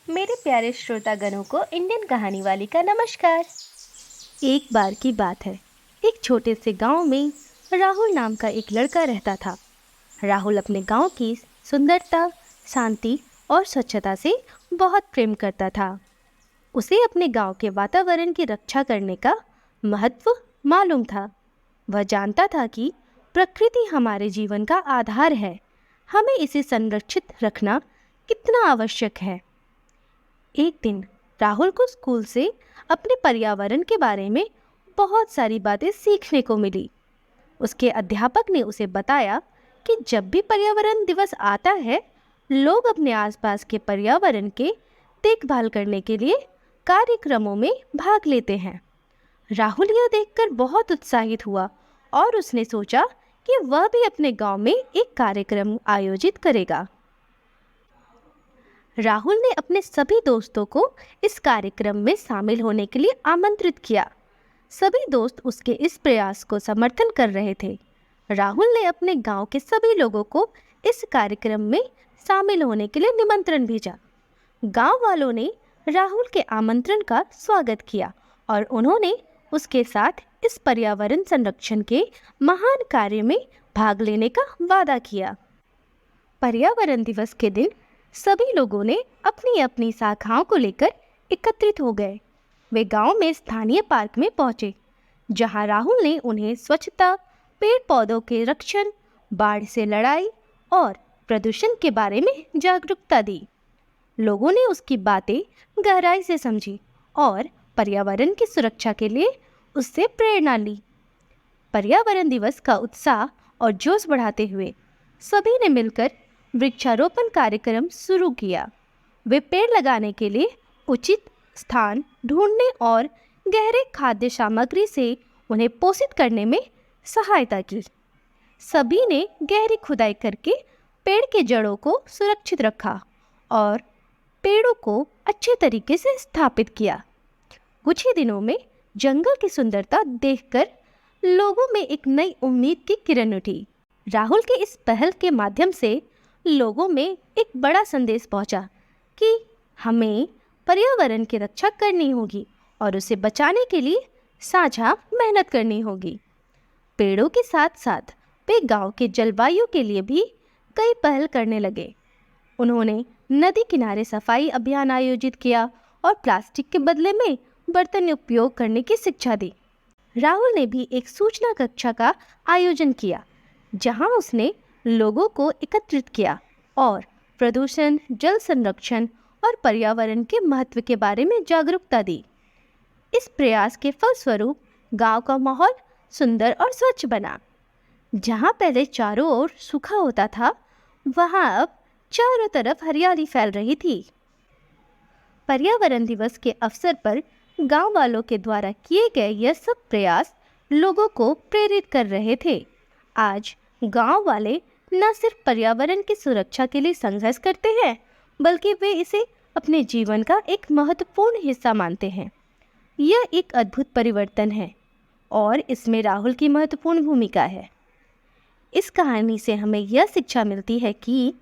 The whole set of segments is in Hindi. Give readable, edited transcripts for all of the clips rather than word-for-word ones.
मेरे प्यारे श्रोतागणों को इंडियन कहानी वाली का नमस्कार। एक बार की बात है, एक छोटे से गांव में राहुल नाम का एक लड़का रहता था। राहुल अपने गांव की सुंदरता, शांति और स्वच्छता से बहुत प्रेम करता था। उसे अपने गांव के वातावरण की रक्षा करने का महत्व मालूम था। वह जानता था कि प्रकृति हमारे जीवन का आधार है, हमें इसे संरक्षित रखना कितना आवश्यक है। एक दिन राहुल को स्कूल से अपने पर्यावरण के बारे में बहुत सारी बातें सीखने को मिली। उसके अध्यापक ने उसे बताया कि जब भी पर्यावरण दिवस आता है, लोग अपने आसपास के पर्यावरण के देखभाल करने के लिए कार्यक्रमों में भाग लेते हैं। राहुल यह देखकर बहुत उत्साहित हुआ और उसने सोचा कि वह भी अपने गांव में एक कार्यक्रम आयोजित करेगा। राहुल ने अपने सभी दोस्तों को इस कार्यक्रम में शामिल होने के लिए आमंत्रित किया। सभी दोस्त उसके इस प्रयास को समर्थन कर रहे थे। राहुल ने अपने गांव के सभी लोगों को इस कार्यक्रम में शामिल होने के लिए निमंत्रण भेजा। गांव वालों ने राहुल के आमंत्रण का स्वागत किया और उन्होंने उसके साथ इस पर्यावरण संरक्षण के महान कार्य में भाग लेने का वादा किया। पर्यावरण दिवस के दिन सभी लोगों ने अपनी अपनी शाखाओं को लेकर एकत्रित हो गए। वे गांव में स्थानीय पार्क में पहुंचे, जहां राहुल ने उन्हें स्वच्छता, पेड़ पौधों के रक्षण, बाढ़ से लड़ाई और प्रदूषण के बारे में जागरूकता दी। लोगों ने उसकी बातें गहराई से समझी और पर्यावरण की सुरक्षा के लिए उससे प्रेरणा ली। पर्यावरण दिवस का उत्साह और जोश बढ़ाते हुए सभी ने मिलकर वृक्षारोपण कार्यक्रम शुरू किया। वे पेड़ लगाने के लिए उचित स्थान ढूंढने और गहरे खाद्य सामग्री से उन्हें पोषित करने में सहायता की। सभी ने गहरी खुदाई करके पेड़ के जड़ों को सुरक्षित रखा और पेड़ों को अच्छे तरीके से स्थापित किया। कुछ ही दिनों में जंगल की सुंदरता देखकर लोगों में एक नई उम्मीद की किरण उठी। राहुल के इस पहल के माध्यम से लोगों में एक बड़ा संदेश पहुंचा कि हमें पर्यावरण की रक्षा करनी होगी और उसे बचाने के लिए साझा मेहनत करनी होगी। पेड़ों के साथ साथ वे गांव के जलवायु के लिए भी कई पहल करने लगे। उन्होंने नदी किनारे सफाई अभियान आयोजित किया और प्लास्टिक के बदले में बर्तन उपयोग करने की शिक्षा दी। राहुल ने भी एक सूचना कक्षा का आयोजन किया, जहां उसने लोगों को एकत्रित किया और प्रदूषण, जल संरक्षण और पर्यावरण के महत्व के बारे में जागरूकता दी। इस प्रयास के फलस्वरूप गांव का माहौल सुंदर और स्वच्छ बना। जहां पहले चारों ओर सूखा होता था, वहां अब चारों तरफ हरियाली फैल रही थी। पर्यावरण दिवस के अवसर पर गांव वालों के द्वारा किए गए यह सब प्रयास लोगों को प्रेरित कर रहे थे। आज गांव वाले न सिर्फ पर्यावरण की सुरक्षा के लिए संघर्ष करते हैं, बल्कि वे इसे अपने जीवन का एक महत्वपूर्ण हिस्सा मानते हैं। यह एक अद्भुत परिवर्तन है और इसमें राहुल की महत्वपूर्ण भूमिका है। इस कहानी से हमें यह शिक्षा मिलती है कि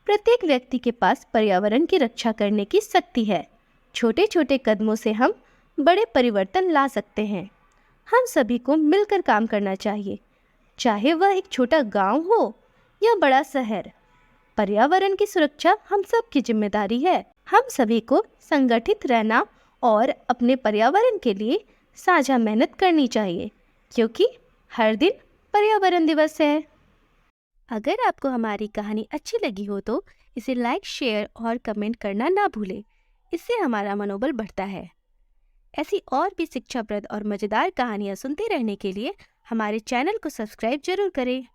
प्रत्येक व्यक्ति के पास पर्यावरण की रक्षा करने की शक्ति है। छोटे छोटे कदमों से हम बड़े परिवर्तन ला सकते हैं। हम सभी को मिलकर काम करना चाहिए, चाहे वह एक छोटा गांव हो या बड़ा शहर। पर्यावरण की सुरक्षा हम सब की जिम्मेदारी है। हम सभी को संगठित रहना और अपने पर्यावरण के लिए साझा मेहनत करनी चाहिए, क्योंकि हर दिन पर्यावरण दिवस है। अगर आपको हमारी कहानी अच्छी लगी हो तो इसे लाइक, शेयर और कमेंट करना ना भूलें। इससे हमारा मनोबल बढ़ता है। ऐसी और भी शिक्षाप्रद और मज़ेदार कहानियाँ सुनते रहने के लिए हमारे चैनल को सब्सक्राइब जरूर करें।